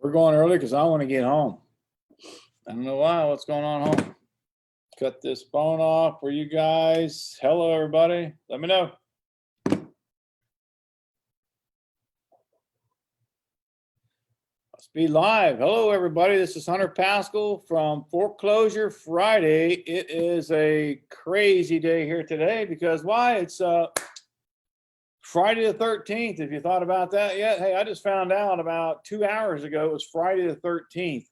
We're going early because I want to get home. I don't know why. What's going on home? Cut this phone off for you guys. Hello, everybody. Let me know. Must be live. Hello, everybody. This is Hunter Pascal from Foreclosure Friday. It is a crazy day here today because why? It's Friday the 13th. If you thought about that yet, hey, I just found out about 2 hours ago it was Friday the 13th.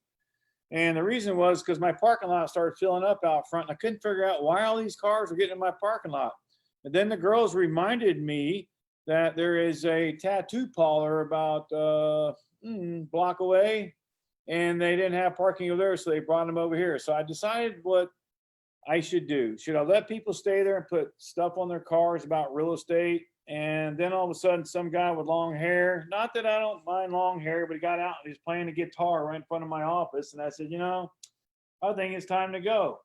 And the reason was because my parking lot started filling up out front and I couldn't figure out why all these cars were getting in my parking lot. And then the girls reminded me that there is a tattoo parlor about block away and they didn't have parking over there, so they brought them over here. So I decided what I should do. Should I let people stay there and put stuff on their cars about real estate? And then all of a sudden, some guy with long hair, not that I don't mind long hair, but he got out and he's playing a guitar right in front of my office. And I said, I think it's time to go.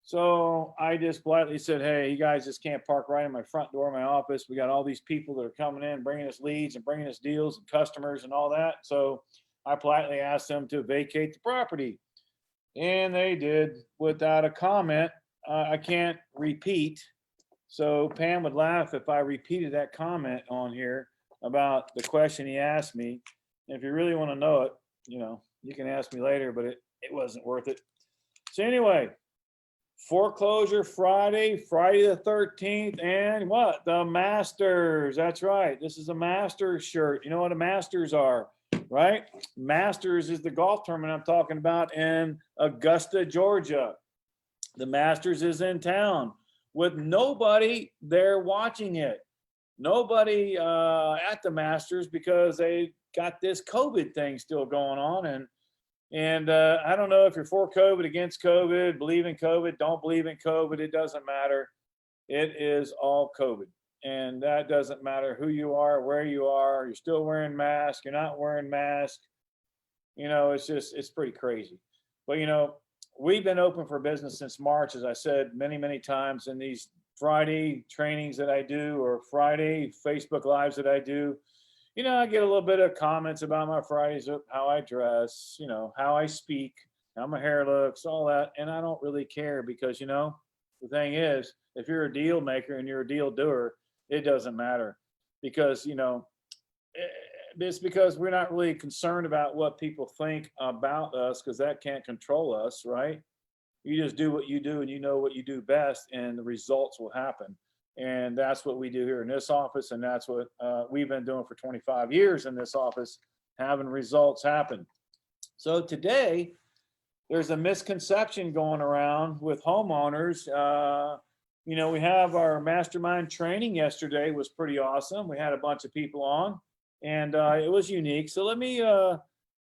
So I just politely said, hey, you guys just can't park right in my front door of my office. We got all these people that are coming in, bringing us leads and bringing us deals and customers and all that. So I politely asked them to vacate the property. And they did without a comment. I can't repeat. So Pam would laugh if I repeated that comment on here about the question he asked me. And if you really want to know it, you can ask me later, but it wasn't worth it. So anyway, Foreclosure Friday, Friday the 13th, and what? The Masters. That's right. This is a Masters shirt. You know what a Masters are, right? Masters is the golf tournament I'm talking about in Augusta, Georgia. The Masters is in town with nobody there watching it. Nobody at the Masters because they got this COVID thing still going on. And I don't know if you're for COVID, against COVID, believe in COVID, don't believe in COVID. It doesn't matter. It is all COVID. And that doesn't matter who you are, where you are. You're still wearing masks. You're not wearing masks. It's pretty crazy. But, we've been open for business since March, as I said many, many times in these Friday trainings that I do or Friday Facebook Lives that I do. I get a little bit of comments about my Fridays, how I dress, how I speak, how my hair looks, all that. And I don't really care because, the thing is, if you're a deal maker and you're a deal doer, it doesn't matter because, it's because we're not really concerned about what people think about us because that can't control us, right? You just do what you do and you know what you do best and the results will happen. And that's what we do here in this office. And that's what we've been doing for 25 years in this office, having results happen. So today, there's a misconception going around with homeowners. We have our mastermind training yesterday was pretty awesome. We had a bunch of people on and it was unique. So let me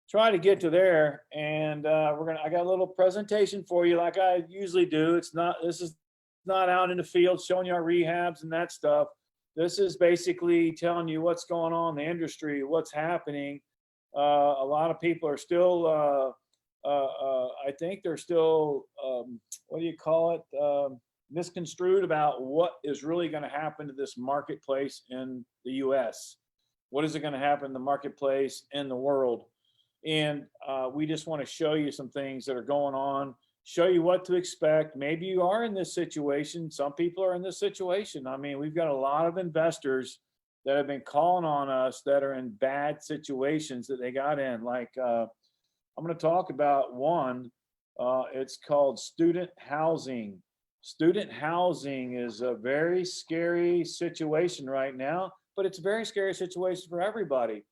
try to get to there. And I got a little presentation for you like I usually do. This is not out in the field showing you our rehabs and that stuff. This is basically telling you what's going on in the industry, what's happening. A lot of people are still, I think they're still, misconstrued about what is really going to happen to this marketplace in the US. What is it going to happen in the marketplace in the world? And we just want to show you some things that are going on, show you what to expect. Maybe you are in this situation. Some people are in this situation. I mean, we've got a lot of investors that have been calling on us that are in bad situations that they got in. Like I'm going to talk about one. It's called student housing. Student housing is a very scary situation right now, but it's a very scary situation for everybody.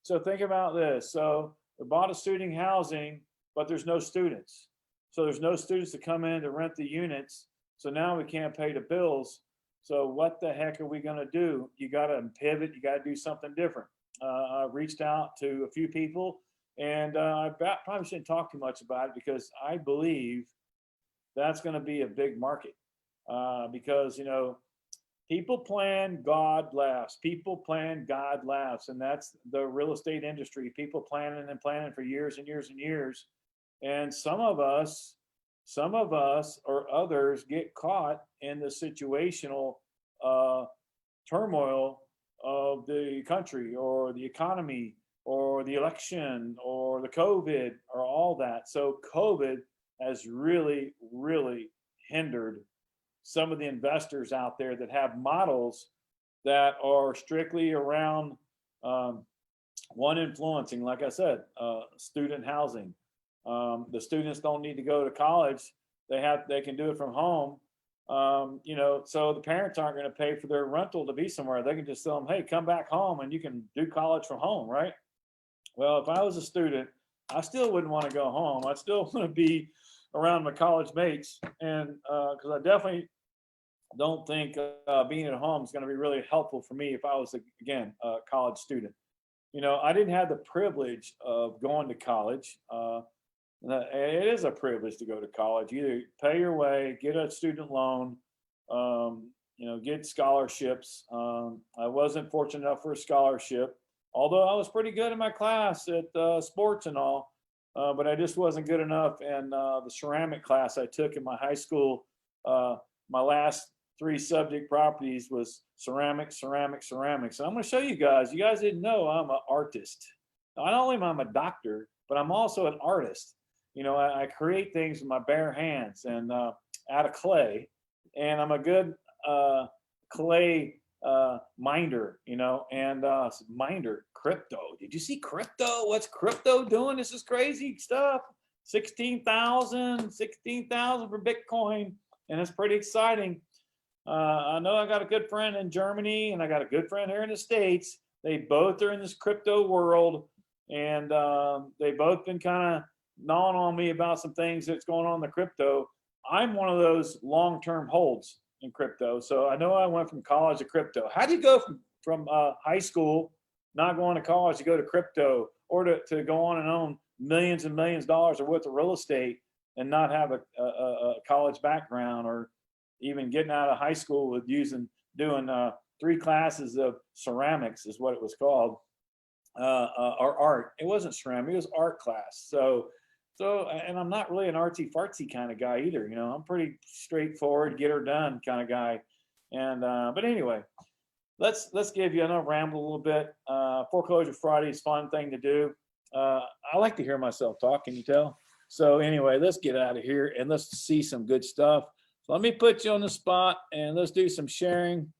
So think about this. So we bought a student housing, but there's no students. So there's no students to come in to rent the units. So now we can't pay the bills. So what the heck are we going to do? You got to pivot. You got to do something different. I've reached out to a few people and I probably shouldn't talk too much about it because I believe that's going to be a big market because, people plan, God laughs. People plan, God laughs. And that's the real estate industry. People planning and planning for years and years and years. And some of us or others get caught in the situational turmoil of the country or the economy or the election or the COVID or all that. So COVID has really, really hindered some of the investors out there that have models that are strictly around one influencing, like I said, student housing. The students don't need to go to college. They can do it from home. So the parents aren't going to pay for their rental to be somewhere. They can just tell them, hey, come back home and you can do college from home, right? Well, if I was a student, I still wouldn't want to go home. I'd still want to be around my college mates. And because I definitely don't think being at home is going to be really helpful for me if I was, again, a college student. I didn't have the privilege of going to college. It is a privilege to go to college. Either pay your way, get a student loan, get scholarships. I wasn't fortunate enough for a scholarship, although I was pretty good in my class at sports and all, but I just wasn't good enough in the ceramic class I took in my high school. My last 3 subject properties was ceramics. And I'm going to show you guys. You guys didn't know I'm an artist. Not only am I a doctor, but I'm also an artist. I create things with my bare hands and out of clay, and I'm a good clay minder, and minder crypto. Did you see crypto? What's crypto doing? This is crazy stuff. 16,000 for Bitcoin, and it's pretty exciting. I know I got a good friend in Germany, and I got a good friend here in the States. They both are in this crypto world, and they both been kind of gnawing on me about some things that's going on in the crypto. I'm one of those long-term holds in crypto. So I know I went from college to crypto. How do you go from high school, not going to college, to go to crypto, or to go on and own millions and millions of dollars worth of real estate and not have a college background, or even getting out of high school with doing 3 classes of ceramics is what it was called, or art. It wasn't ceramic, it was art class. So, and I'm not really an artsy fartsy kind of guy either. I'm pretty straightforward, get her done kind of guy. And, but anyway, let's give you another ramble a little bit. Foreclosure Friday is a fun thing to do. I like to hear myself talk, can you tell? So anyway, let's get out of here and let's see some good stuff. So let me put you on the spot and let's do some sharing,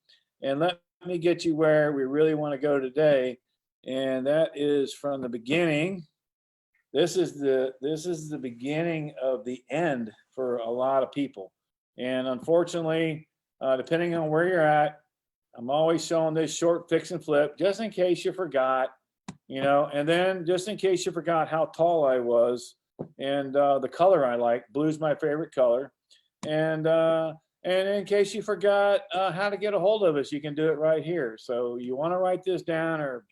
and let me get you where we really want to go today. And that is from the beginning. This is the beginning of the end for a lot of people. And unfortunately, depending on where you're at, I'm always showing this short fix and flip, just in case you forgot, and then just in case you forgot how tall I was, and the color I like. Blue's my favorite color. And in case you forgot how to get a hold of us, you can do it right here. So you want to write this down or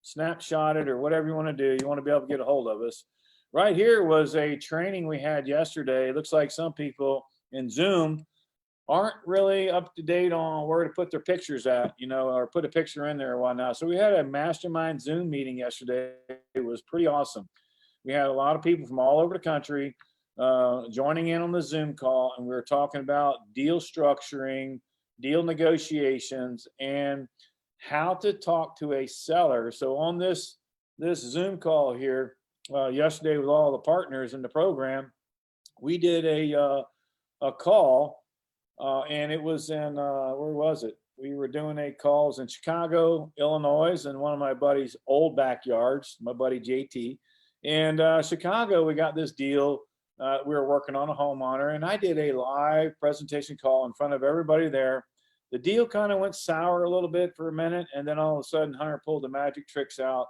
snapshot it or whatever you want to do. You want to be able to get a hold of us. Right here was a training we had yesterday. It looks like some people in Zoom aren't really up to date on where to put their pictures at, or put a picture in there or whatnot. So we had a mastermind Zoom meeting yesterday. It was pretty awesome. We had a lot of people from all over the country joining in on the Zoom call, and we were talking about deal structuring, deal negotiations, and how to talk to a seller. So on this Zoom call here yesterday with all the partners in the program, we did a call, and it was in where was it? We were doing calls in Chicago, Illinois, and one of my buddy's old backyards, my buddy JT. And Chicago, we got this deal. We were working on a homeowner, and I did a live presentation call in front of everybody there. The deal kind of went sour a little bit for a minute, and then all of a sudden Hunter pulled the magic tricks out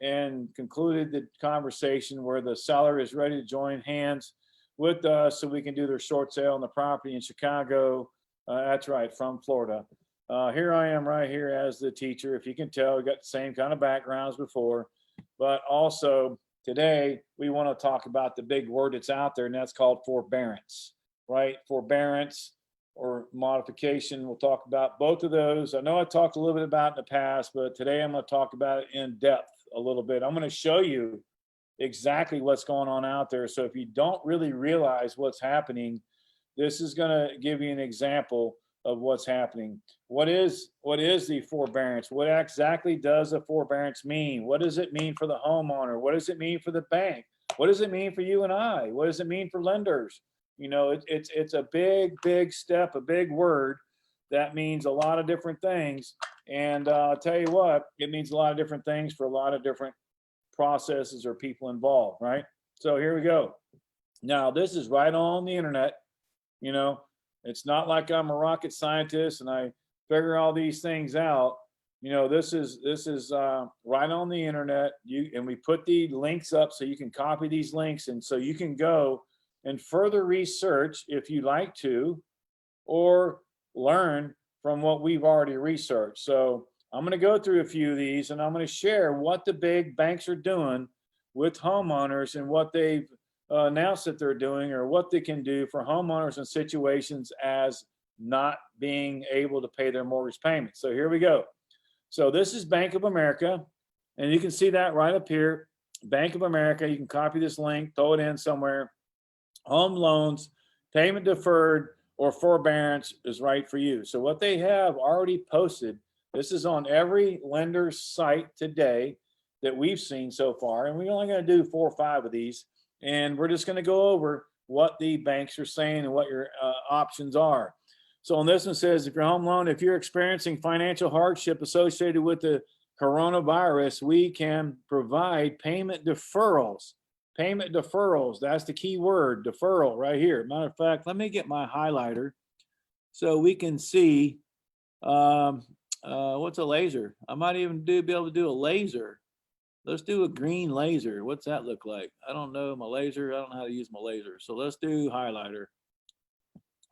and concluded the conversation where the seller is ready to join hands with us so we can do their short sale on the property in Chicago. That's right, from Florida. Here I am right here as the teacher. If you can tell, we got the same kind of backgrounds before, but also today we want to talk about the big word that's out there, and that's called forbearance, right? Forbearance or modification. We'll talk about both of those. I know I talked a little bit about it in the past, but today I'm going to talk about it in depth a little bit. I'm going to show you exactly what's going on out there. So if you don't really realize what's happening, this is going to give you an example of what's happening. What is the forbearance? What exactly does a forbearance mean? What does it mean for the homeowner? What does it mean for the bank? What does it mean for you and I? What does it mean for lenders? You know, it's a big step, a big word that means a lot of different things. And I'll tell you what, it means a lot of different things for a lot of different processes or people involved, right? So here we go. Now, this is right on the internet. You know, it's not like I'm a rocket scientist and I figure all these things out. You know, this is right on the internet. And we put the links up so you can copy these links, and so you can go and further research if you like to, or learn from what we've already researched. So I'm going to go through a few of these, and I'm going to share what the big banks are doing with homeowners and what they've announced that they're doing, or what they can do for homeowners in situations as not being able to pay their mortgage payment. So here we go. So this is Bank of America, and you can see that right up here. Bank of America, you can copy this link, throw it in somewhere. Home loans, payment deferred, or forbearance is right for you. So what they have already posted, this is on every lender's site today that we've seen so far, and we're only going to do 4 or 5 of these, and we're just going to go over what the banks are saying and what your options are. So on this one says, if your home loan, if you're experiencing financial hardship associated with the coronavirus, we can provide payment deferrals. Payment deferrals, that's the key word, deferral right here. Matter of fact, let me get my highlighter so we can see what's a laser. I might even be able to do a laser. Let's do a green laser. What's that look like? I don't know my laser. I don't know how to use my laser. So let's do highlighter.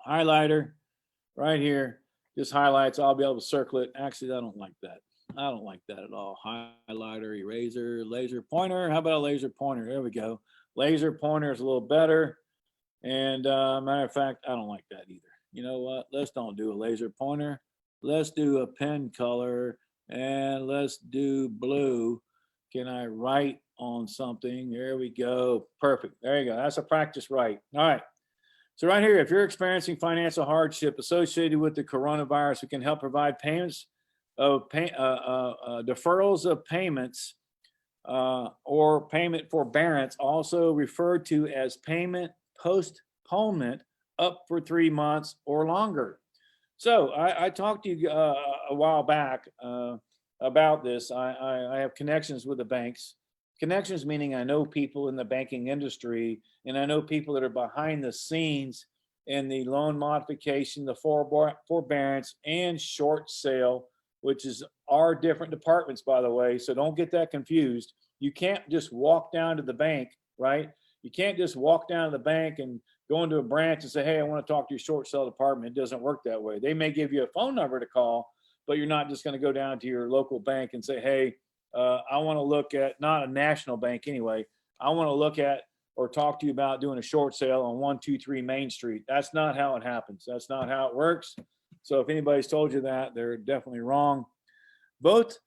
Highlighter right here, just highlights. I'll be able to circle it. Actually, I don't like that. I don't like that at all. Highlighter, eraser, laser pointer. How about a laser pointer? There we go. Laser pointer is a little better. And matter of fact, I don't like that either. You know what? Let's don't do a laser pointer. Let's do a pen color, and let's do blue. Can I write on something? There we go. Perfect. There you go. That's a practice write. All right. So right here, if you're experiencing financial hardship associated with the coronavirus, we can help provide payments of deferrals of payments or payment forbearance, also referred to as payment postponement, up for 3 months or longer. So I talked to you a while back about this. I have connections with the banks. Connections meaning I know people in the banking industry, and I know people that are behind the scenes in the loan modification, the forbearance, and short sale, which is our different departments, by the way. So don't get that confused. You can't just walk down to the bank, right? You can't just walk down to the bank and go into a branch and say, hey, I want to talk to your short sale department. It doesn't work that way. They may give you a phone number to call, but you're not just going to go down to your local bank and say, hey, I want to look at, not a national bank anyway, I want to look at or talk to you about doing a short sale on 123 Main Street. That's not how it happens. That's not how it works. So if anybody's told you that, they're definitely wrong. Both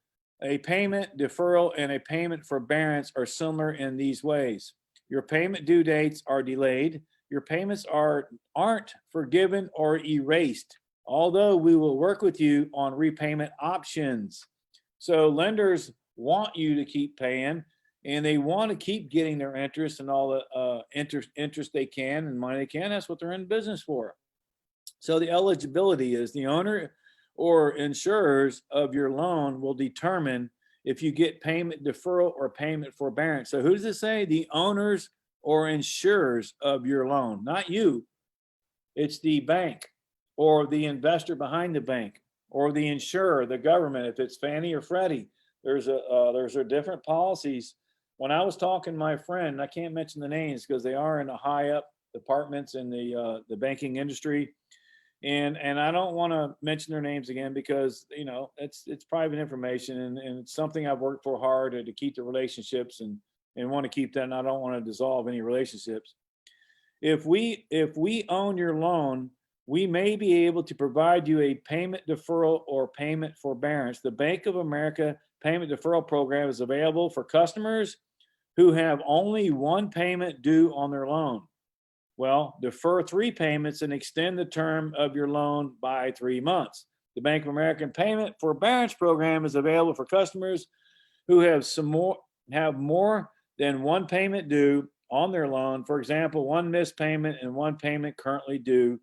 a payment deferral and a payment forbearance are similar in these ways. Your payment due dates are delayed. Your payments aren't forgiven or erased, although we will work with you on repayment options. So lenders want you to keep paying, and they want to keep getting their interest and all the interest they can and money they can. That's what they're in business for. So the eligibility is the owner or insurers of your loan will determine if you get payment deferral or payment forbearance. So who does it say? The owners or insurers of your loan, not you. It's the bank or the investor behind the bank or the insurer, the government, if it's Fannie or Freddie. There's a different policies. When I was talking to my friend, I can't mention the names because they are in the high up departments in the banking industry, and I don't want to mention their names again because you know it's private information, and it's something I've worked for hard to keep the relationships and want to keep that, and I don't want to dissolve any relationships. If we own your loan, we may be able to provide you a payment deferral or payment forbearance. The Bank of America Payment Deferral Program is available for customers who have only one payment due on their loan. Well, defer 3 payments and extend the term of your loan by 3 months. The Bank of America Payment Forbearance Program is available for customers who have more than one payment due on their loan. For example, one missed payment and one payment currently due.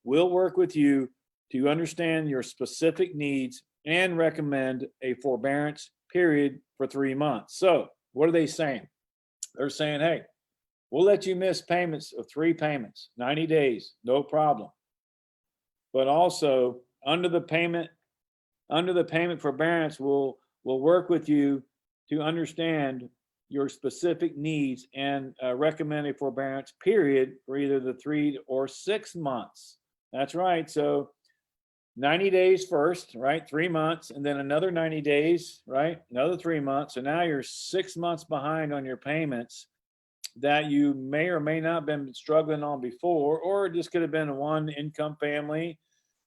We'll work with you to understand your specific needs and recommend a forbearance period for 3 months. So what are they saying? They're saying, hey, we'll let you miss payments of 3 payments, 90 days, no problem. But also under the payment forbearance, we'll work with you to understand your specific needs and recommend a forbearance period for either the 3 or 6 months. That's right. So 90 days first, right? 3 months, and then another 90 days, right? Another 3 months. So now you're 6 months behind on your payments that you may or may not have been struggling on before, or it just could have been a one income family,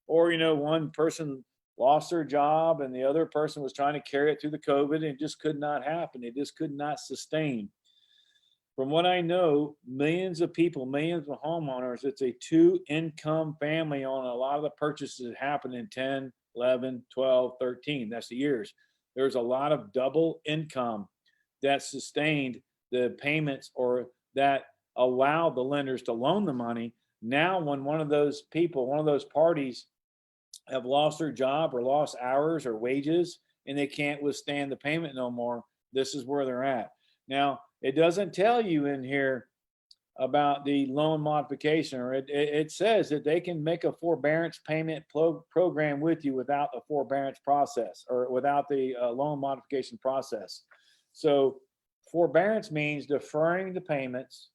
or, one person lost their job and the other person was trying to carry it through the COVID and it just could not happen. It just could not sustain. From what I know, millions of people, millions of homeowners, it's a 2-income family on a lot of the purchases that happen in 10, 11, 12, 13. That's the years. There's a lot of double income that sustained the payments or that allowed the lenders to loan the money. Now, when one of those people, one of those parties have lost their job or lost hours or wages and they can't withstand the payment no more, this is where they're at. Now, it doesn't tell you in here about the loan modification, or it says that they can make a forbearance payment program with you without the forbearance process or without the loan modification process. So forbearance means deferring the payments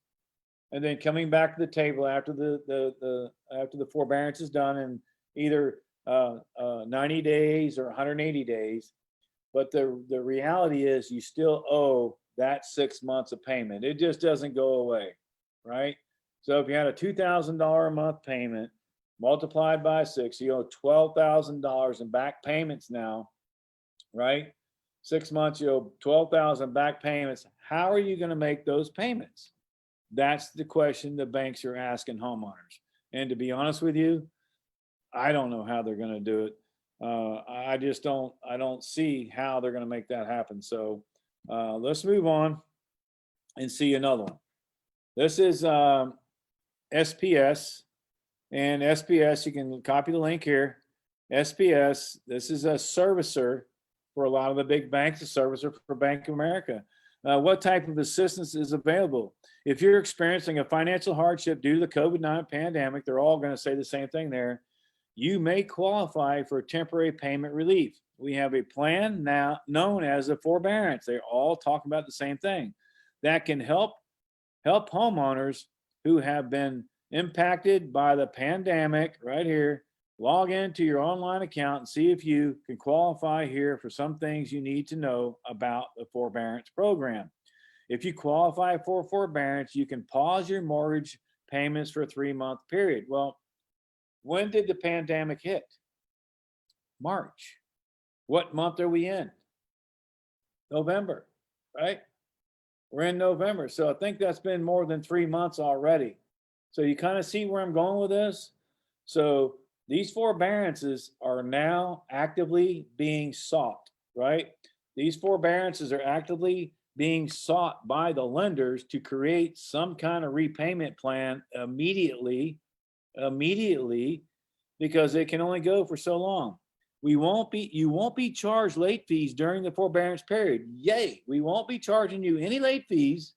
and then coming back to the table after the forbearance is done in either 90 days or 180 days. But the reality is you still owe that 6 months of payment. It just doesn't go away, right? So if you had a $2,000 a month payment multiplied by 6, you owe $12,000 in back payments now, right? 6 months, you owe $12,000 back payments. How are you going to make those payments? That's the question the banks are asking homeowners. And to be honest with you, I don't know how they're going to do it. I don't see how they're going to make that happen. So let's move on and see another one. This is SPS, and SPS, you can copy the link here. SPS, this is a servicer for a lot of the big banks, a servicer for Bank of America. What type of assistance is available? If you're experiencing a financial hardship due to the COVID-19 pandemic, they're all going to say the same thing there. You may qualify for temporary payment relief. We have a plan now known as a forbearance. They all talk about the same thing that can help homeowners who have been impacted by the pandemic. Right here, log into your online account and see if you can qualify here for some things you need to know about the forbearance program. If you qualify for forbearance, you can pause your mortgage payments for a 3-month period. Well, when did the pandemic hit? March. What month are we in? November, right? We're in November. So I think that's been more than 3 months already. So you kind of see where I'm going with this. So these forbearances are now actively being sought, right? These forbearances are actively being sought by the lenders to create some kind of repayment plan immediately, because it can only go for so long. You won't be charged late fees during the forbearance period. Yay, we won't be charging you any late fees.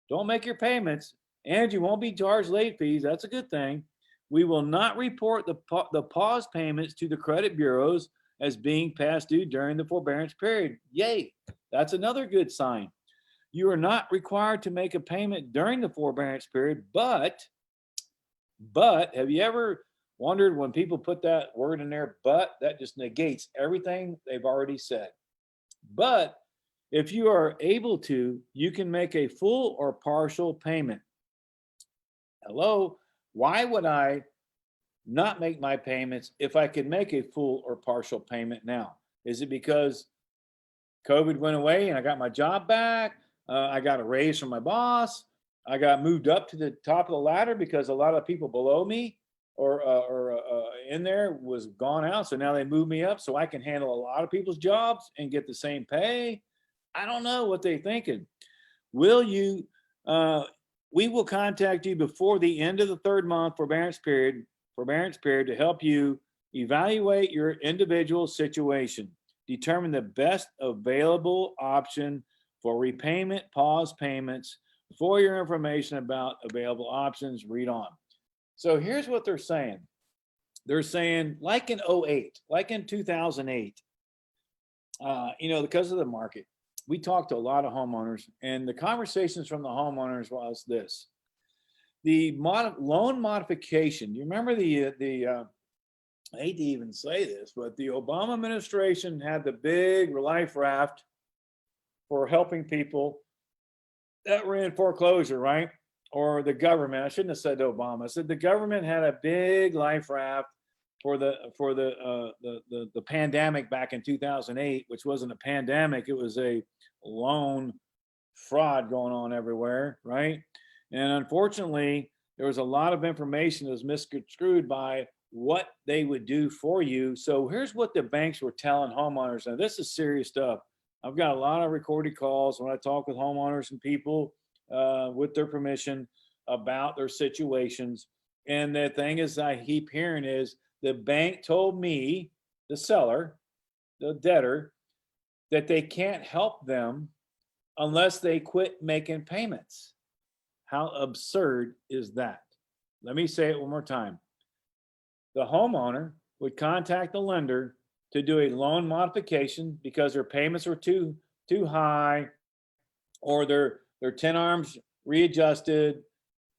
Don't make your payments, and you won't be charged late fees. That's a good thing. We will not report the pause payments to the credit bureaus as being past due during the forbearance period. Yay, that's another good sign. You are not required to make a payment during the forbearance period, but have you ever wondered when people put that word in there, but, that just negates everything they've already said. But if you are able to, you can make a full or partial payment. Hello, why would I not make my payments if I could make a full or partial payment now? Is it because COVID went away and I got my job back? I got a raise from my boss? I got moved up to the top of the ladder because a lot of people below me or in there was gone out. So now they moved me up so I can handle a lot of people's jobs and get the same pay. I don't know what they're thinking. Will you, we will contact you before the end of the 3rd month forbearance period to help you evaluate your individual situation, determine the best available option for repayment, pause payments. For your information about available options, read on. So here's what they're saying. They're saying, like in 08, like in 2008, because of the market, we talked to a lot of homeowners, and the conversations from the homeowners was this: the loan modification. You remember I hate to even say this, but the Obama administration had the big life raft for helping people that were in foreclosure, right? Or the government. I shouldn't have said Obama. I said the government had a big life raft for the pandemic back in 2008, which wasn't a pandemic. It was a loan fraud going on everywhere, right? And unfortunately, there was a lot of information that was misconstrued by what they would do for you. So here's what the banks were telling homeowners. Now, this is serious stuff. I've got a lot of recorded calls when I talk with homeowners and people with their permission about their situations. And the thing is, I keep hearing is the bank told me, the seller, the debtor, that they can't help them unless they quit making payments. How absurd is that? Let me say it one more time. The homeowner would contact the lender to do a loan modification because their payments were too high, or their 10 arms readjusted,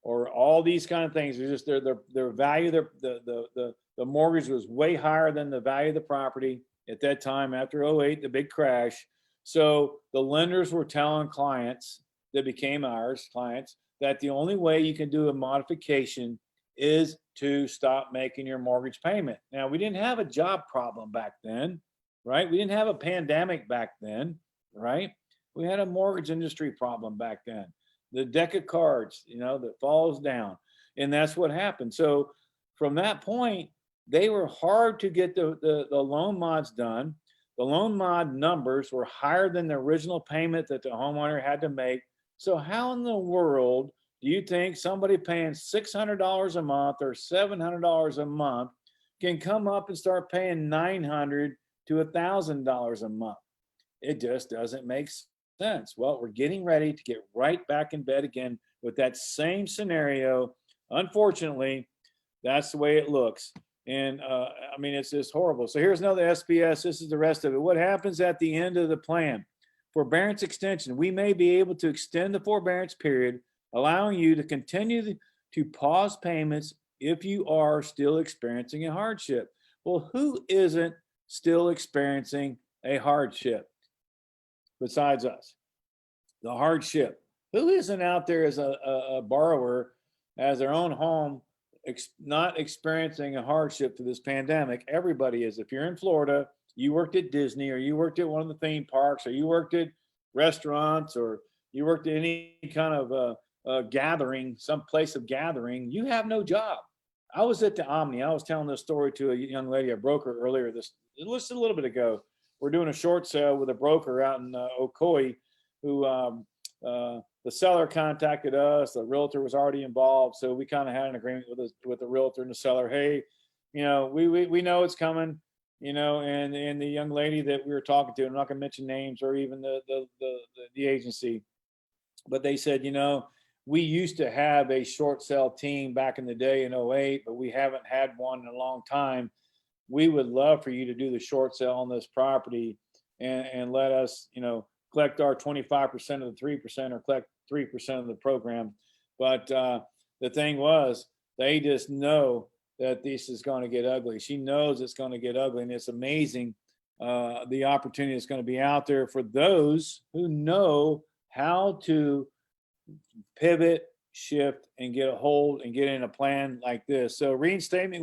or all these kind of things. They're just their value, the mortgage was way higher than the value of the property at that time after 08, the big crash. So the lenders were telling clients that became ours clients that the only way you can do a modification is to stop making your mortgage payment. Now, we didn't have a job problem back then, right? We didn't have a pandemic back then, right? We had a mortgage industry problem back then. The deck of cards, that falls down. And that's what happened. So from that point, they were hard to get the loan mods done. The loan mod numbers were higher than the original payment that the homeowner had to make. So how in the world do you think somebody paying $600 a month or $700 a month can come up and start paying $900 to $1,000 a month? It just doesn't make sense. Well, we're getting ready to get right back in bed again with that same scenario. Unfortunately, that's the way it looks. And it's just horrible. So here's another SPS. This is the rest of it. What happens at the end of the plan? Forbearance extension. We may be able to extend the forbearance period, allowing you to continue to pause payments if you are still experiencing a hardship. Well, who isn't still experiencing a hardship besides us? The hardship. Who isn't out there as a borrower, as their own home, not experiencing a hardship through this pandemic? Everybody is. If you're in Florida, you worked at Disney, or you worked at one of the theme parks, or you worked at restaurants, or you worked at any kind of gathering, some place of gathering, you have no job. I was at the Omni. I was telling this story to a young lady, a broker, earlier just a little bit ago. We're doing a short sale with a broker out in Ocoee, who the seller contacted us. The realtor was already involved, so we kind of had an agreement with the realtor and the seller. Hey, we know it's coming. And the young lady that we were talking to, I'm not going to mention names or even the agency, but they said, we used to have a short sale team back in the day in 08, but we haven't had one in a long time. We would love for you to do the short sale on this property and let us, collect our 25% of the 3% or collect 3% of the program. But the thing was, they just know that this is going to get ugly. She knows it's going to get ugly, and it's amazing the opportunity that's going to be out there for those who know how to pivot, shift, and get a hold and get in a plan like this. So reinstatement,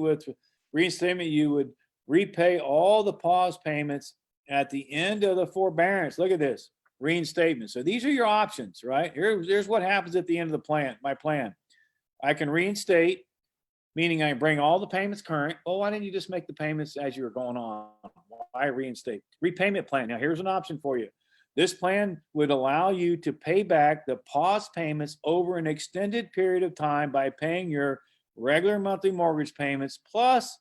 you would repay all the pause payments at the end of the forbearance. Look at this. reinstatement. So these are your options, right? Here's what happens at the end of the plan, my plan. I can reinstate, meaning I bring all the payments current. Well, why didn't you just make the payments as you were going on? Why reinstate? Repayment plan. Now, here's an option for you. This plan would allow you to pay back the paused payments over an extended period of time by paying your regular monthly mortgage payments plus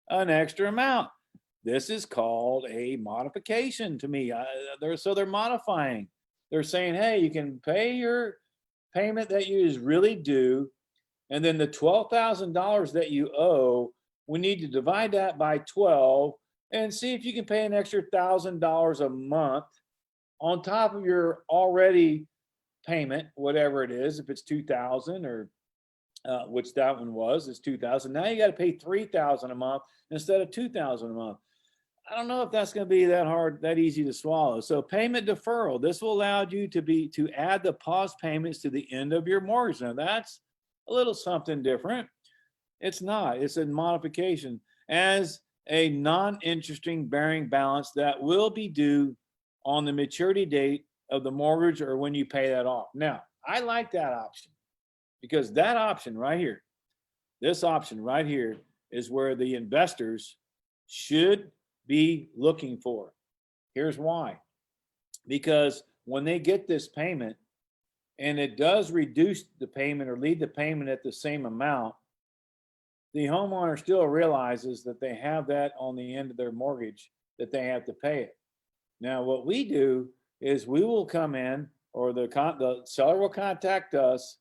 an extra amount. This is called a modification to me. They're modifying. They're saying, hey, you can pay your payment that you is really due, and then the $12,000 that you owe, we need to divide that by 12 and see if you can pay an extra $1,000 a month on top of your already payment, whatever it is. If it's 2,000 or which that one was, is 2,000. Now you got to pay 3,000 a month instead of 2,000 a month. I don't know if that's going to be that easy to swallow. So payment deferral, this will allow you to add the pause payments to the end of your mortgage. Now that's a little something different. It's not, it's a modification as a non-interesting bearing balance that will be due on the maturity date of the mortgage or when you pay that off. Now, I like that option because that option right here, this option right here is where the investors should be looking for. Here's why. Because when they get this payment and it does reduce the payment or leave the payment at the same amount, the homeowner still realizes that they have that on the end of their mortgage that they have to pay it. Now, what we do is we will come in, or the seller will contact us,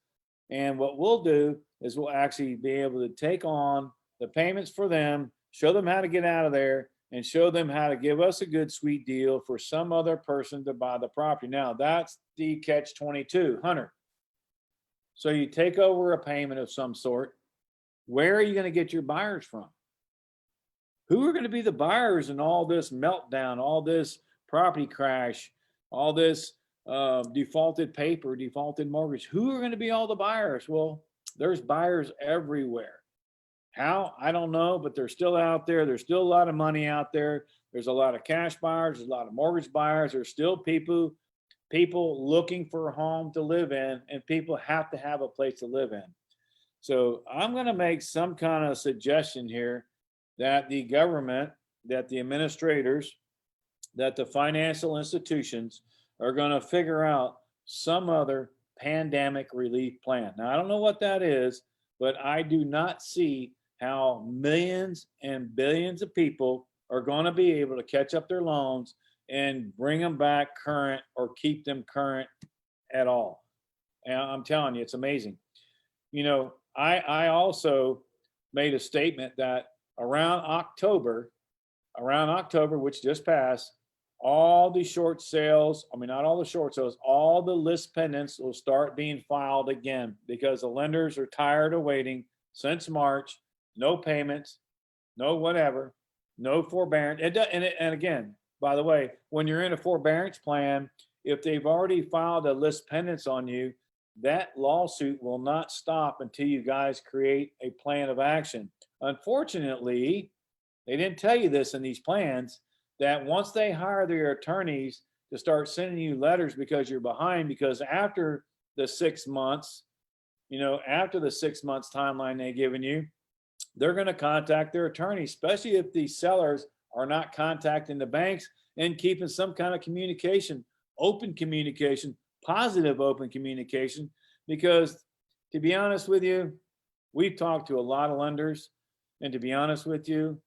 and what we'll do is we'll actually be able to take on the payments for them, show them how to get out of there, and show them how to give us a good, sweet deal for some other person to buy the property. Now, that's the catch-22, Hunter. So you take over a payment of some sort. Where are you going to get your buyers from? Who are going to be the buyers in all this meltdown, all this property crash, all this defaulted paper, defaulted mortgage? Who are going to be all the buyers? Well, there's buyers everywhere. How? I don't know, but they're still out there. There's still a lot of money out there. There's a lot of cash buyers. There's a lot of mortgage buyers. There's still people looking for a home to live in, and people have to have a place to live in. So I'm going to make some kind of suggestion here that the government, that the administrators, that the financial institutions are going to figure out some other pandemic relief plan. Now, I don't know what that is, but I do not see how millions and billions of people are going to be able to catch up their loans and bring them back current or keep them current at all. And I'm telling you, it's amazing. You know, I also made a statement that around October, which just passed, all the short sales, I mean, not all the short sales, all the list pendants will start being filed again because the lenders are tired of waiting since March. No payments, no whatever, no forbearance. And again, by the way, when you're in a forbearance plan, if they've already filed a list pendants on you, that lawsuit will not stop until you guys create a plan of action. Unfortunately, they didn't tell you this in these plans, that once they hire their attorneys to start sending you letters because you're behind, because after the 6 months, after the 6 months timeline they've given you, they're going to contact their attorney, especially if these sellers are not contacting the banks and keeping some kind of communication, open communication, positive open communication. Because to be honest with you, we've talked to a lot of lenders, and to be honest with you,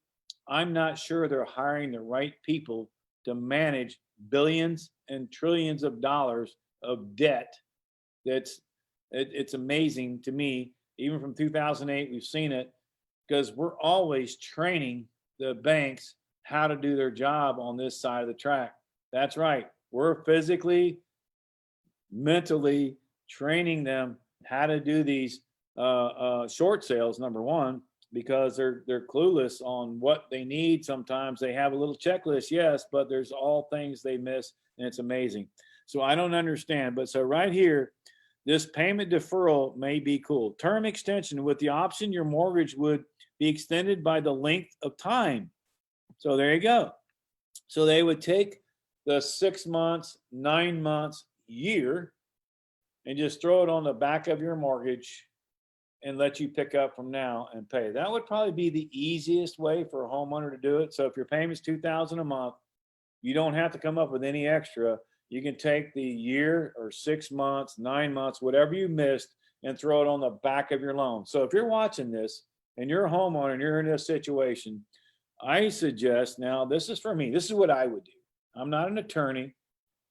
I'm not sure they're hiring the right people to manage billions and trillions of dollars of debt. It's amazing to me. Even from 2008, we've seen it, because we're always training the banks how to do their job on this side of the track. That's right. We're physically, mentally training them how to do these short sales, number one, because they're clueless on what they need. Sometimes they have a little checklist, yes, but there's all things they miss, and it's amazing. So I don't understand. But so right here, this payment deferral may be cool. Term extension with the option your mortgage would be extended by the length of time. So there you go. So they would take the 6 months, 9 months, year, and just throw it on the back of your mortgage and let you pick up from now and pay. That would probably be the easiest way for a homeowner to do it. So if your payment's $2,000 a month, you don't have to come up with any extra. You can take the year or 6 months, 9 months, whatever you missed, and throw it on the back of your loan. So if you're watching this and you're a homeowner and you're in this situation, I suggest, now this is for me, this is what I would do. I'm not an attorney,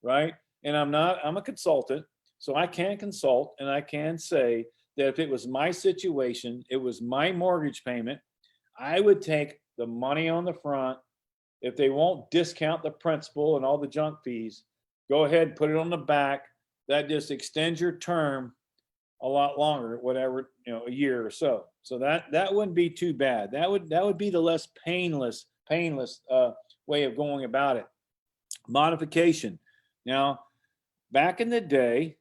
right? And I'm a consultant. So I can consult and I can say that if it was my situation, it was my mortgage payment, I would take the money on the front. If they won't discount the principal and all the junk fees, go ahead and put it on the back. That just extends your term a lot longer, whatever, a year or so. So that wouldn't be too bad. That would be the less painless way of going about it. Modification. Now, back in the day,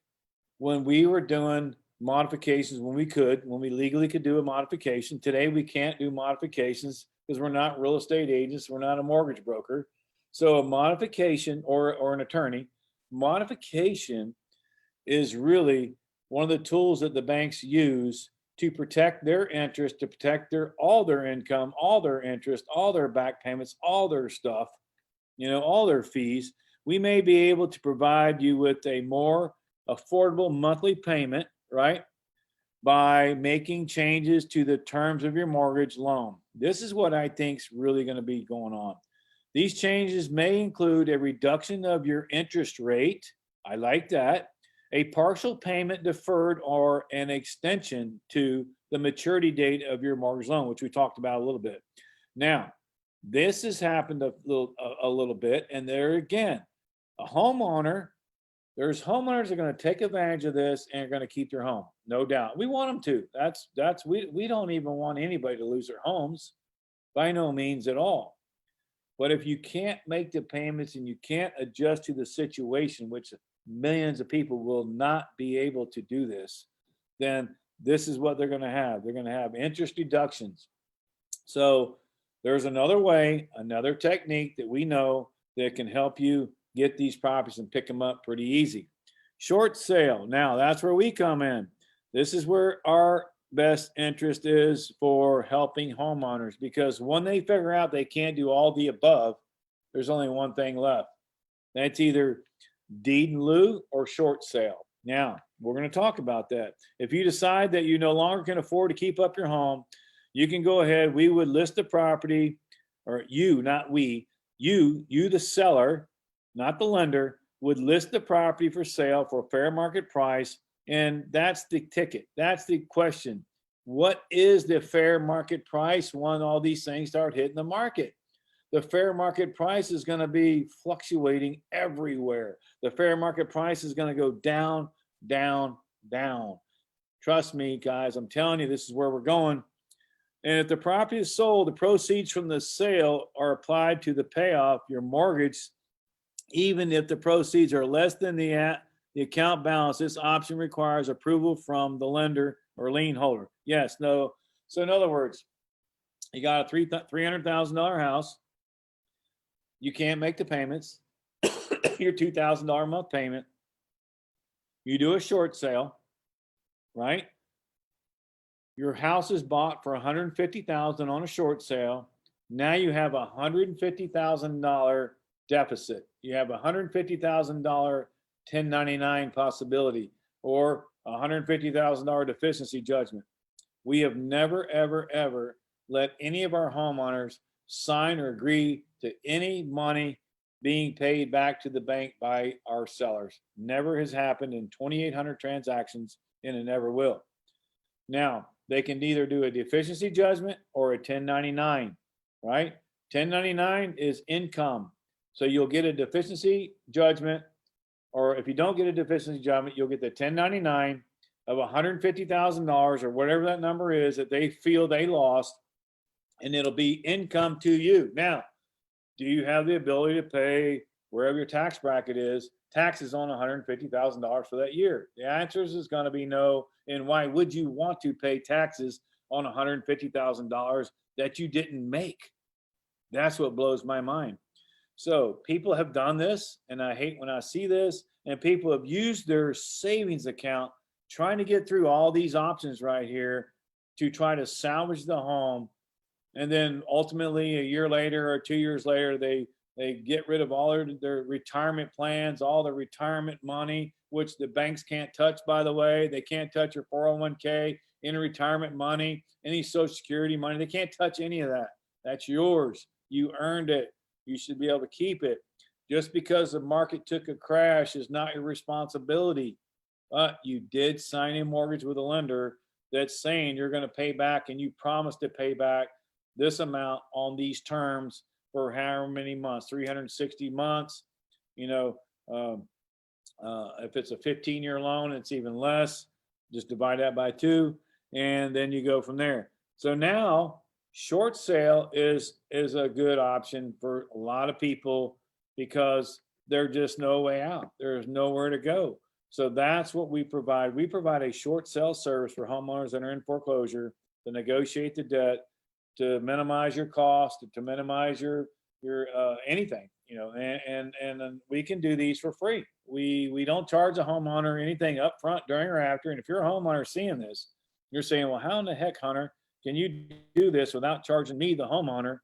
when we were doing modifications, when we legally could do a modification. Today we can't do modifications because we're not real estate agents, we're not a mortgage broker. So a modification or an attorney, modification is really one of the tools that the banks use to protect their interest, to protect all their income, all their interest, all their back payments, all their stuff, all their fees. We may be able to provide you with a more affordable monthly payment, right? By making changes to the terms of your mortgage loan. This is what I think is really going to be going on. These changes may include a reduction of your interest rate. I like that. A partial payment deferred or an extension to the maturity date of your mortgage loan, which we talked about a little bit. Now, this has happened a little bit, and there again, there's homeowners that are going to take advantage of this and are going to keep their home, no doubt. We want them to. We don't even want anybody to lose their homes, by no means at all. But if you can't make the payments and you can't adjust to the situation, which millions of people will not be able to do this, then this is what they're going to have. They're going to have interest deductions. So there's another way, another technique that we know that can help you get these properties and pick them up pretty easy. Short sale. Now that's where we come in. This is where our best interest is for helping homeowners, because when they figure out they can't do all the above, there's only one thing left. That's either deed in lieu or short sale. Now, we're going to talk about that. If you decide that you no longer can afford to keep up your home, you can go ahead. We would list the property, or you, not we, you the seller, not the lender, would list the property for sale for a fair market price. And that's the ticket. That's the question. What is the fair market price when all these things start hitting the market? The fair market price is going to be fluctuating everywhere. The fair market price is going to go down, down, down. Trust me, guys, I'm telling you, this is where we're going. And if the property is sold, the proceeds from the sale are applied to the payoff, your mortgage, even if the proceeds are less than the account balance. This option requires approval from the lender or lien holder. Yes, no. So in other words, you got a $300,000 house. You can't make the payments. Your $2,000 a month payment. You do a short sale, right? Your house is bought for $150,000 on a short sale. Now you have a $150,000 deficit. You have a $150,000 1099 possibility, or a $150,000 deficiency judgment. We have never, ever, ever let any of our homeowners sign or agree to any money being paid back to the bank by our sellers. Never has happened in 2,800 transactions, and it never will. Now, they can either do a deficiency judgment or a 1099, right? 1099 is income. So you'll get a deficiency judgment, or if you don't get a deficiency judgment, you'll get the 1099 of $150,000 or whatever that number is that they feel they lost, and it'll be income to you. Now, do you have the ability to pay wherever your tax bracket is, taxes on $150,000 for that year? The answer is going to be no. And why would you want to pay taxes on $150,000 that you didn't make? That's what blows my mind. So people have done this, and I hate when I see this, and people have used their savings account trying to get through all these options right here to try to salvage the home. And then ultimately a year later or 2 years later, they get rid of all their retirement plans, all the retirement money, which the banks can't touch, by the way. They can't touch your 401k, any retirement money, any social security money. They can't touch any of that. That's yours. You earned it. You should be able to keep it. Just because the market took a crash is not your responsibility. But you did sign a mortgage with a lender that's saying you're going to pay back, and you promised to pay back this amount on these terms for how many months, 360 months. You know, if it's a 15-year loan, it's even less. Just divide that by 2, and then you go from there. So now short sale is a good option for a lot of people because there's just no way out. There's nowhere to go. So that's what we provide. We provide a short sale service for homeowners that are in foreclosure to negotiate the debt, to minimize your cost, to minimize your anything, you know, and we can do these for free. We don't charge a homeowner anything up front, during, or after. And if you're a homeowner seeing this, you're saying, well, how in the heck, Hunter, can you do this without charging me, the homeowner,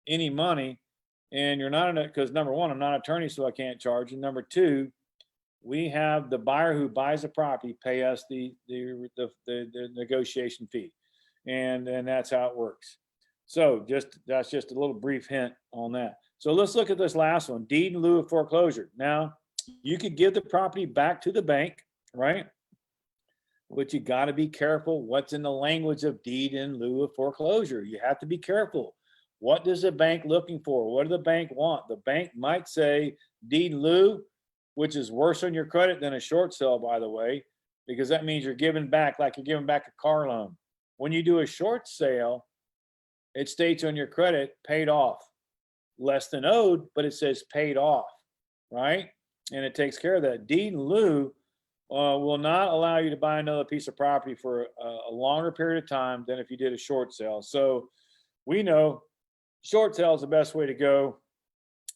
any money? And you're not in it because, number one, I'm not an attorney, so I can't charge. And number two, we have the buyer who buys the property pay us the negotiation fee, and that's how it works. So that's just a little brief hint on that. So let's look at this last one, deed in lieu of foreclosure. Now, you could give the property back to the bank, right? But you got to be careful what's in the language of deed in lieu of foreclosure. You have to be careful. What does the bank looking for? What does the bank want? The bank might say deed in lieu, which is worse on your credit than a short sale, by the way, because that means you're giving back like you're giving back a car loan. When you do a short sale, it states on your credit paid off, less than owed, but it says paid off, right? And it takes care of that. Deed in lieu will not allow you to buy another piece of property for a longer period of time than if you did a short sale. So we know short sale is the best way to go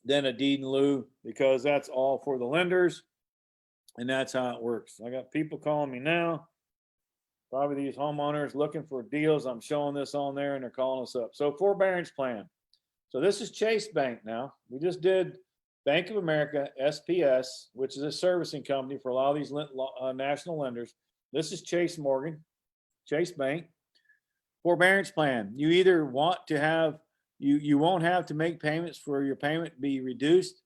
than a deed in lieu, because that's all for the lenders, and that's how it works. I got people calling me now, probably these homeowners looking for deals. I'm showing this on there and they're calling us up. So forbearance plan. So this is Chase Bank now. We just did Bank of America, SPS, which is a servicing company for a lot of these national lenders. This is Chase Morgan, Chase Bank. Forbearance plan. You either want to have, you won't have to make payments for your payment be reduced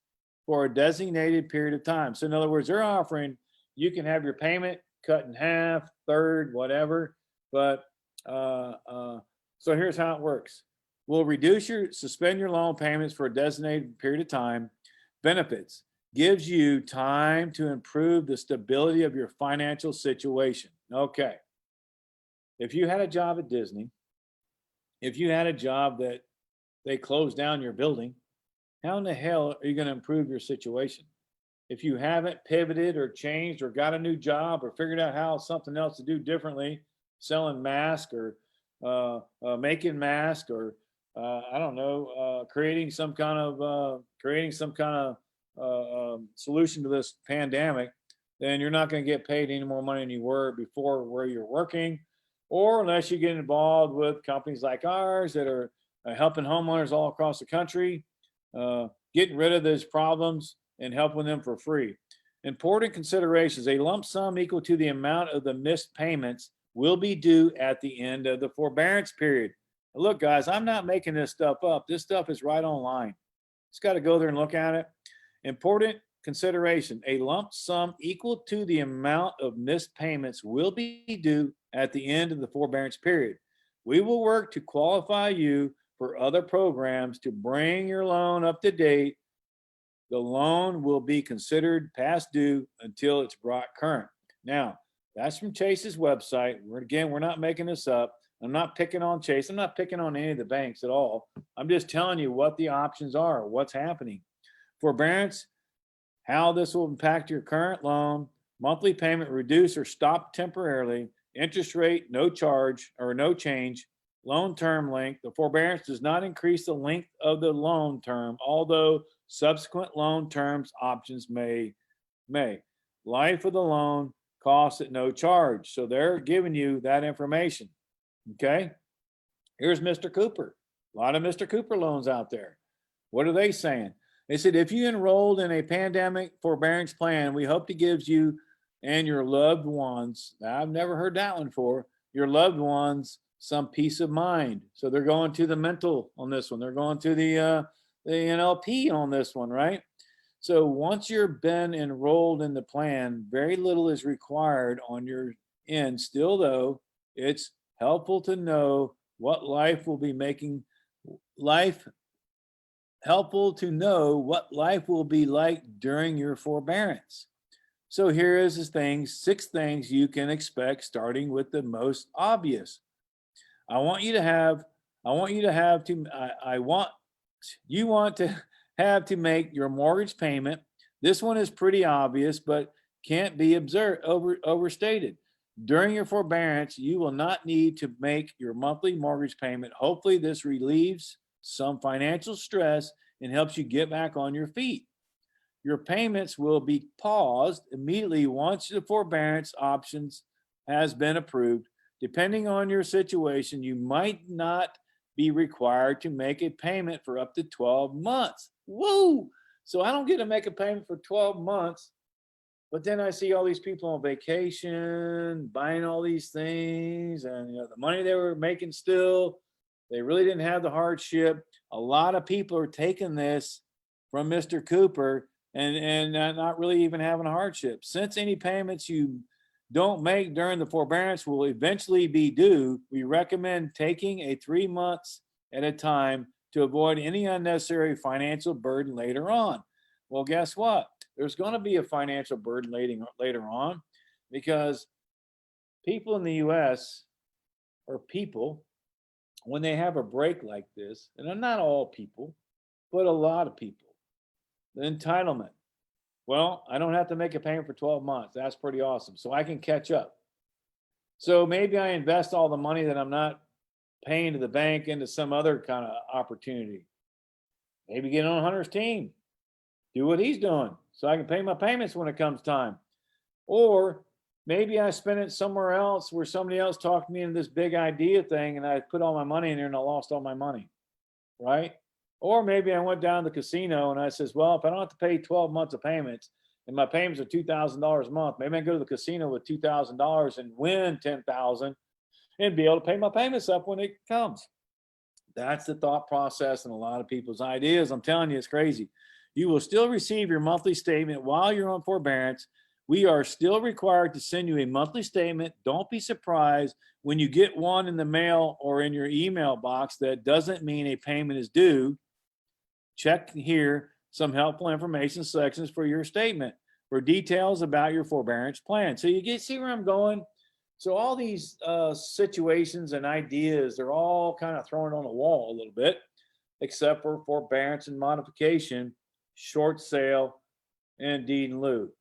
for a designated period of time. So in other words, they're offering, you can have your payment cut in half, third, whatever. But so here's how it works. We'll suspend your loan payments for a designated period of time. Benefits: gives you time to improve the stability of your financial situation. Okay. If you had a job at Disney, if you had a job that they closed down your building, how in the hell are you going to improve your situation? If you haven't pivoted or changed or got a new job or figured out how something else to do differently, selling masks or making masks or I don't know, creating some kind of solution to this pandemic, then you're not going to get paid any more money than you were before where you're working, or unless you get involved with companies like ours that are helping homeowners all across the country, getting rid of those problems and helping them for free. Important considerations: a lump sum equal to the amount of the missed payments will be due at the end of the forbearance period. Now look, guys, I'm not making this stuff up. This stuff is right online. Just got to go there and look at it. Important consideration: a lump sum equal to the amount of missed payments will be due at the end of the forbearance period. We will work to qualify you for other programs to bring your loan up to date. The loan will be considered past due until it's brought current. Now, that's from Chase's website. We're not making this up. I'm not picking on Chase. I'm not picking on any of the banks at all. I'm just telling you what the options are, what's happening. Forbearance, how this will impact your current loan: monthly payment reduced or stopped temporarily, interest rate, no charge or no change, loan term length. The forbearance does not increase the length of the loan term, although Subsequent loan terms options may. Life of the loan costs at no charge. So they're giving you that information. Okay. Here's Mr. Cooper. A lot of Mr. Cooper loans out there. What are they saying? They said, if you enrolled in a pandemic forbearance plan, we hope to give you and your loved ones, I've never heard that one before, your loved ones some peace of mind. So they're going to the mental on this one. They're going to the NLP on this one, right? So once you've been enrolled in the plan, very little is required on your end. Still, though, it's helpful to know what life will be making helpful to know what life will be like during your forbearance. So here is the things, 6 things you can expect, starting with the most obvious. You want to have to make your mortgage payment. This one is pretty obvious, but can't be overstated. During your forbearance, you will not need to make your monthly mortgage payment. Hopefully this relieves some financial stress and helps you get back on your feet. Your payments will be paused immediately once the forbearance options has been approved. Depending on your situation, you might not be required to make a payment for up to 12 months. Whoa! So I don't get to make a payment for 12 months, but then I see all these people on vacation, buying all these things, and the money they were making still, they really didn't have the hardship. A lot of people are taking this from Mr. Cooper and not really even having a hardship. Since any payments you don't make during the forbearance will eventually be due, we recommend taking a 3 months at a time to avoid any unnecessary financial burden later on. Well, guess what? There's going to be a financial burden later on, because people in the U.S. or people, when they have a break like this, and not all people, but a lot of people, the entitlement. Well, I don't have to make a payment for 12 months. That's pretty awesome. So I can catch up. So maybe I invest all the money that I'm not paying to the bank into some other kind of opportunity. Maybe get on Hunter's team, do what he's doing so I can pay my payments when it comes time. Or maybe I spend it somewhere else where somebody else talked me into this big idea thing and I put all my money in there and I lost all my money, right? Or maybe I went down to the casino and I says, well, if I don't have to pay 12 months of payments and my payments are $2,000 a month, maybe I go to the casino with $2,000 and win $10,000 and be able to pay my payments up when it comes. That's the thought process and a lot of people's ideas. I'm telling you, it's crazy. You will still receive your monthly statement while you're on forbearance. We are still required to send you a monthly statement. Don't be surprised when you get one in the mail or in your email box. That doesn't mean a payment is due. Check here some helpful information sections for your statement for details about your forbearance plan. So you see where I'm going? So all these situations and ideas, they're all kind of thrown on the wall a little bit, except for forbearance and modification, short sale, and deed in lieu.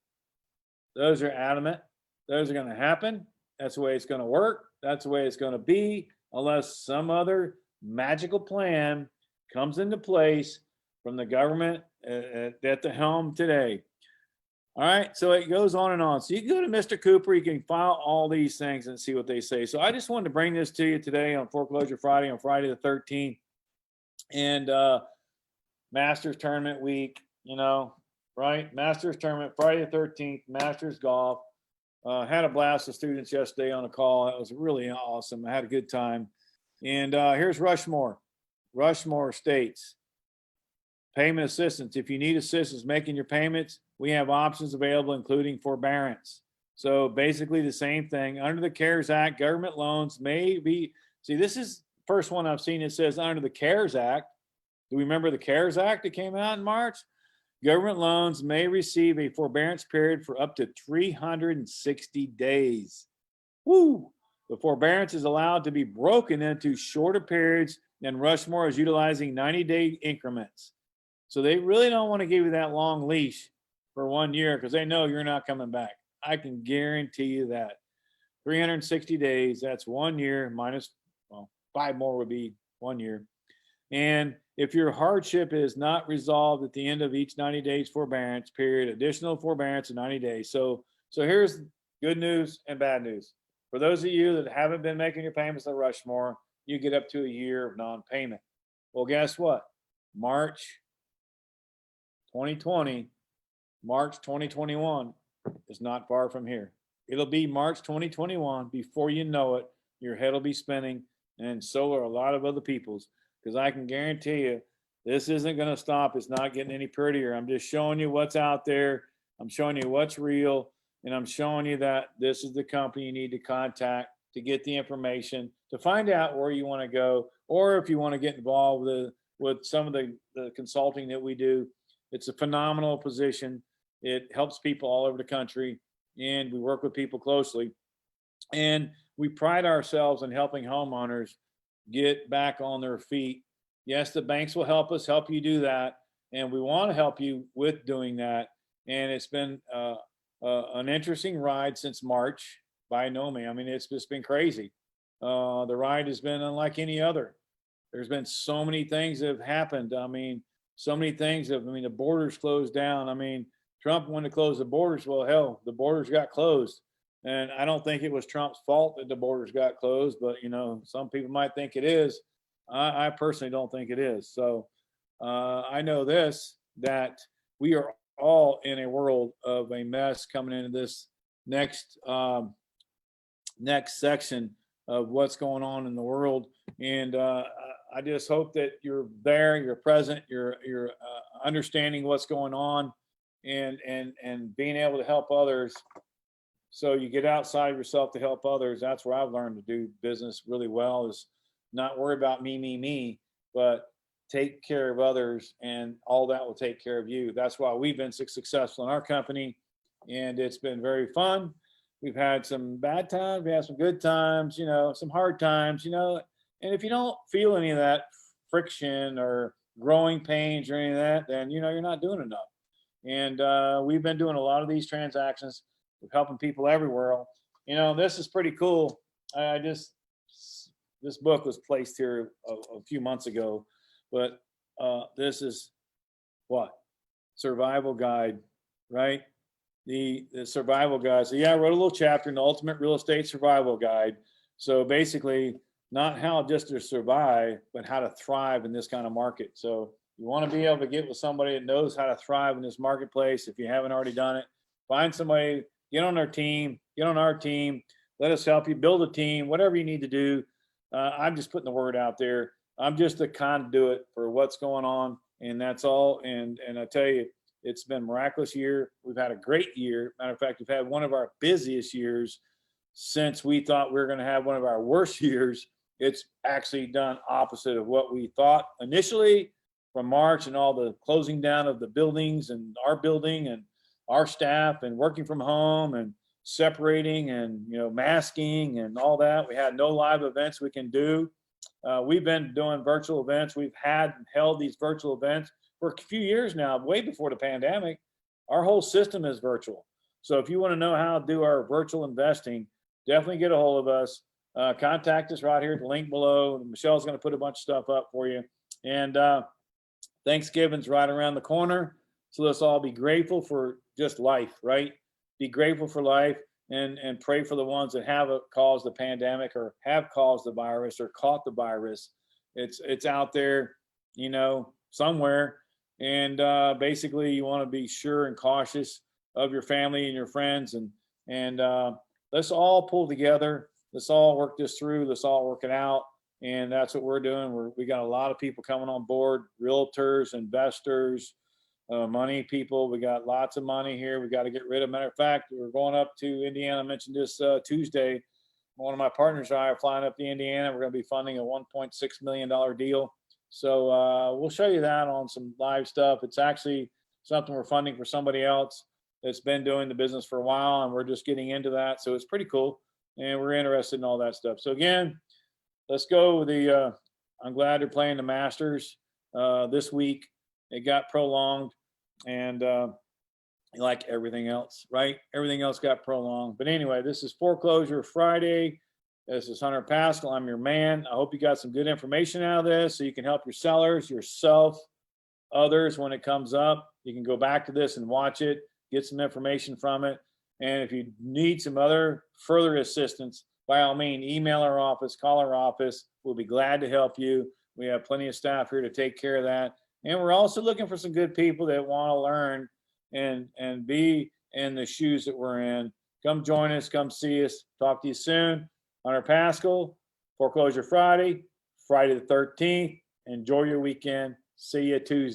Those are adamant. Those are going to happen. That's the way it's going to work. That's the way it's going to be, unless some other magical plan comes into place from the government at the helm today. All right, so it goes on and on. So you can go to Mr. Cooper, you can file all these things and see what they say. So I just wanted to bring this to you today on Foreclosure Friday, on Friday the 13th, and Masters Tournament week, right? Masters Tournament, Friday the 13th, Masters Golf. Had a blast with students yesterday on a call. It was really awesome. I had a good time. And here's Rushmore. Rushmore states, payment assistance. If you need assistance making your payments, we have options available, including forbearance. So basically the same thing. Under the CARES Act, government loans may be, see, this is the first one I've seen. It says under the CARES Act. Do we remember the CARES Act that came out in March? Government loans may receive a forbearance period for up to 360 days. Woo! The forbearance is allowed to be broken into shorter periods, and Rushmore is utilizing 90-day increments. So they really don't want to give you that long leash for 1 year because they know you're not coming back. I can guarantee you that. 360 days, that's 1 year minus, well, 5 more would be 1 year. And if your hardship is not resolved at the end of each 90 days forbearance period, additional forbearance in 90 days. So here's good news and bad news. For those of you that haven't been making your payments at Rushmore, you get up to a year of non-payment. Well, guess what? March 2020, March 2021 is not far from here. It'll be March 2021. Before you know it, your head will be spinning, and so are a lot of other people's, because I can guarantee you this isn't going to stop. It's not getting any prettier. I'm just showing you what's out there. I'm showing you what's real, and I'm showing you that this is the company you need to contact to get the information, to find out where you want to go, or if you want to get involved with some of the consulting that we do. It's a phenomenal position. It helps people all over the country, and we work with people closely. And we pride ourselves in helping homeowners get back on their feet. Yes, the banks will help you do that. And we want to help you with doing that. And it's been an interesting ride since March, by no means. I mean, it's just been crazy. The ride has been unlike any other. There's been so many things that have happened. I mean, so many things the borders closed down. I mean, Trump wanted to close the borders. Well, hell, the borders got closed. And I don't think it was Trump's fault that the borders got closed, but some people might think it is. I personally don't think it is. So I know this, that we are all in a world of a mess coming into this next section of what's going on in the world. And I just hope that you're there, you're present, you're understanding what's going on, and being able to help others. So you get outside of yourself to help others. That's where I've learned to do business really well, is not worry about me, but take care of others, and all that will take care of you. That's why we've been so successful in our company, and it's been very fun. We've had some bad times, we had some good times, some hard times, and if you don't feel any of that friction or growing pains or any of that, then you're not doing enough. And we've been doing a lot of these transactions. We're helping people everywhere. This is pretty cool. This book was placed here a few months ago, but this is what? Survival guide, right? The survival guide. So yeah, I wrote a little chapter in the Ultimate Real Estate Survival Guide. So basically, not how just to survive, but how to thrive in this kind of market. So you want to be able to get with somebody that knows how to thrive in this marketplace. If you haven't already done it, find somebody, get on their team, get on our team. Let us help you build a team, whatever you need to do. I'm just putting the word out there. I'm just a conduit for what's going on, and that's all. And I tell you, it's been a miraculous year. We've had a great year. Matter of fact, we've had one of our busiest years since we thought we were going to have one of our worst years. It's actually done opposite of what we thought initially, from March and all the closing down of the buildings and our building and our staff and working from home and separating and masking and all that. We had no live events we can do. We've been doing virtual events. We've held these virtual events for a few years now, way before the pandemic. Our whole system is virtual. So if you want to know how to do our virtual investing, definitely get a hold of us. Contact us right here at the link below. Michelle's going to put a bunch of stuff up for you. And Thanksgiving's right around the corner. So let's all be grateful for just life, right? Be grateful for life, and pray for the ones that have caused the pandemic or have caused the virus or caught the virus. It's out there, somewhere. And basically you want to be sure and cautious of your family and your friends, and let's all pull together. Let's all work this through. Let's all work it out. And that's what we're doing. We got a lot of people coming on board, realtors, investors, money people. We got lots of money here. We got to get rid of. Matter of fact, we're going up to Indiana. I mentioned this Tuesday. One of my partners and I are flying up to Indiana. We're going to be funding a $1.6 million deal. So we'll show you that on some live stuff. It's actually something we're funding for somebody else that's been doing the business for a while, and we're just getting into that. So it's pretty cool, and we're interested in all that stuff. So again, let's go. I'm glad they're playing the Masters this week. It got prolonged, and like everything else, right? Everything else got prolonged. But anyway, this is Foreclosure Friday. This is Hunter Pascal. I'm your man. I hope you got some good information out of this so you can help your sellers, yourself, others when it comes up. You can go back to this and watch it, get some information from it. And if you need some other further assistance, by all means, email our office, call our office. We'll be glad to help you. We have plenty of staff here to take care of that. And we're also looking for some good people that want to learn and be in the shoes that we're in. Come join us, come see us. Talk to you soon. Hunter Pascal, Foreclosure Friday, Friday the 13th. Enjoy your weekend. See you Tuesday.